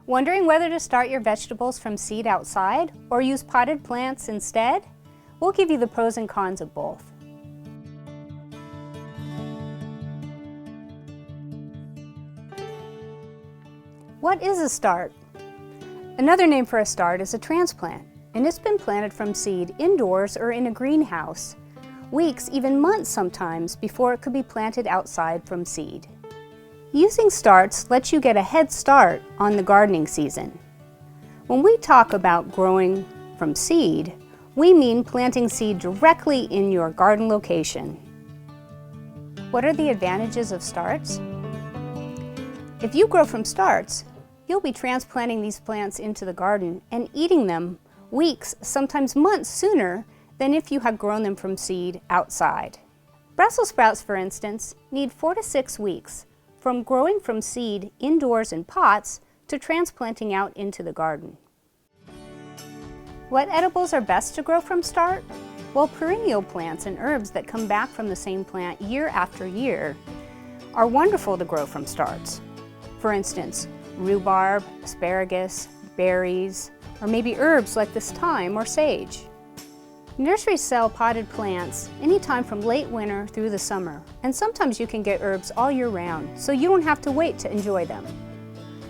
Wondering whether to start your vegetables from seed outside or use potted plants instead? We'll give you the pros and cons of both. What is a start? Another name for a start is a transplant, and it's been planted from seed indoors or in a greenhouse, weeks, even months sometimes, before it could be planted outside from seed. Using starts lets you get a head start on the gardening season. When we talk about growing from seed, we mean planting seed directly in your garden location. What are the advantages of starts? If you grow from starts, you'll be transplanting these plants into the garden and eating them weeks, sometimes months sooner than if you had grown them from seed outside. Brussels sprouts, for instance, need 4 to 6 weeks from growing from seed indoors in pots to transplanting out into the garden. What edibles are best to grow from start? Well, perennial plants and herbs that come back from the same plant year after year are wonderful to grow from starts. For instance, rhubarb, asparagus, berries, or maybe herbs like this thyme or sage. Nurseries sell potted plants anytime from late winter through the summer, and sometimes you can get herbs all year round, so you don't have to wait to enjoy them.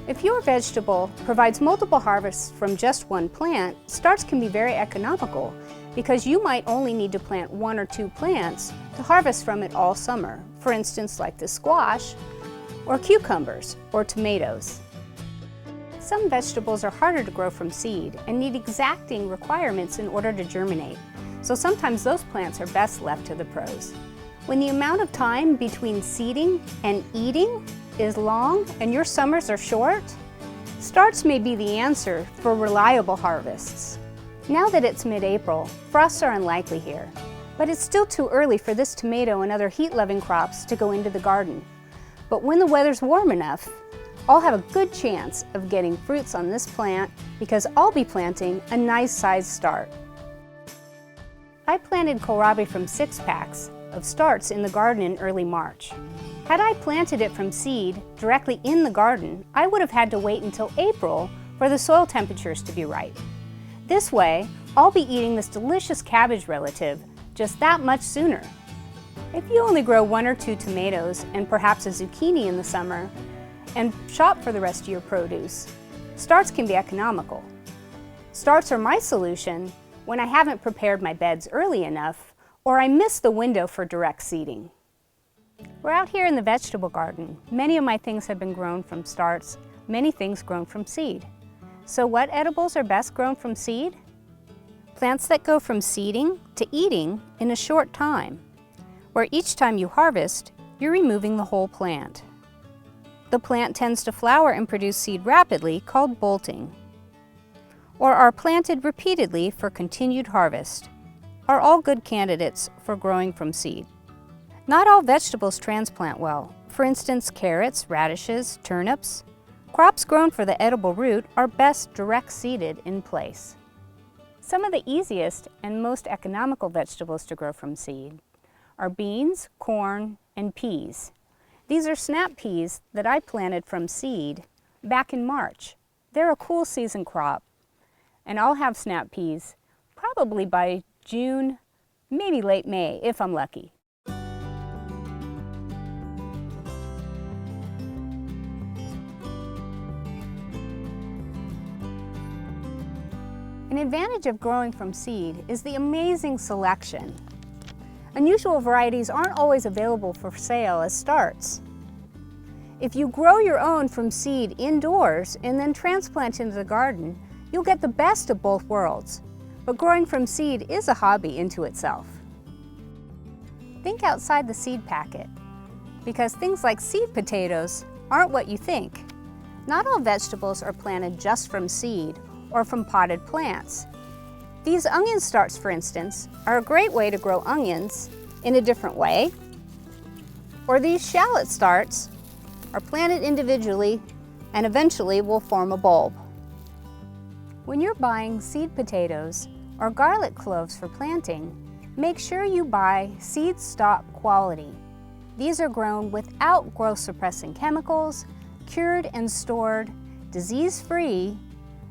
If your vegetable provides multiple harvests from just one plant, starts can be very economical because you might only need to plant 1 or 2 plants to harvest from it all summer, for instance like the squash, or cucumbers, or tomatoes. Some vegetables are harder to grow from seed and need exacting requirements in order to germinate, so sometimes those plants are best left to the pros. When the amount of time between seeding and eating is long and your summers are short, starts may be the answer for reliable harvests. Now that it's mid-April, frosts are unlikely here, but it's still too early for this tomato and other heat-loving crops to go into the garden. But when the weather's warm enough, I'll have a good chance of getting fruits on this plant because I'll be planting a nice sized start. I planted kohlrabi from 6-packs of starts in the garden in early March. Had I planted it from seed directly in the garden, I would have had to wait until April for the soil temperatures to be right. This way, I'll be eating this delicious cabbage relative just that much sooner. If you only grow 1 or 2 tomatoes and perhaps a zucchini in the summer, and shop for the rest of your produce, starts can be economical. Starts are my solution when I haven't prepared my beds early enough or I miss the window for direct seeding. We're out here in the vegetable garden. Many of my things have been grown from starts, many things grown from seed. So what edibles are best grown from seed? Plants that go from seeding to eating in a short time, where each time you harvest, you're removing the whole plant. The plant tends to flower and produce seed rapidly, called bolting, or are planted repeatedly for continued harvest, are all good candidates for growing from seed. Not all vegetables transplant well. For instance, carrots, radishes, turnips. Crops grown for the edible root are best direct seeded in place. Some of the easiest and most economical vegetables to grow from seed are beans, corn, and peas. These are snap peas that I planted from seed back in March. They're a cool season crop, and I'll have snap peas probably by June, maybe late May if I'm lucky. An advantage of growing from seed is the amazing selection. Unusual varieties aren't always available for sale as starts. If you grow your own from seed indoors and then transplant into the garden, you'll get the best of both worlds. But growing from seed is a hobby into itself. Think outside the seed packet, because things like seed potatoes aren't what you think. Not all vegetables are planted just from seed or from potted plants. These onion starts, for instance, are a great way to grow onions in a different way. Or these shallot starts are planted individually and eventually will form a bulb. When you're buying seed potatoes or garlic cloves for planting, make sure you buy seed stock quality. These are grown without growth suppressing chemicals, cured and stored disease-free,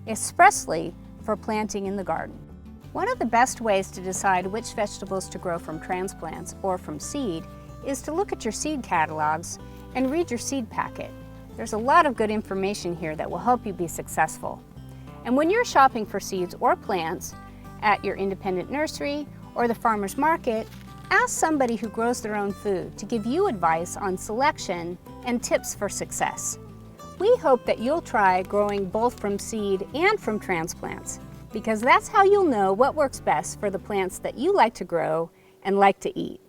expressly for planting in the garden. One of the best ways to decide which vegetables to grow from transplants or from seed is to look at your seed catalogs and read your seed packet. There's a lot of good information here that will help you be successful. And when you're shopping for seeds or plants at your independent nursery or the farmer's market, ask somebody who grows their own food to give you advice on selection and tips for success. We hope that you'll try growing both from seed and from transplants, because that's how you'll know what works best for the plants that you like to grow and like to eat.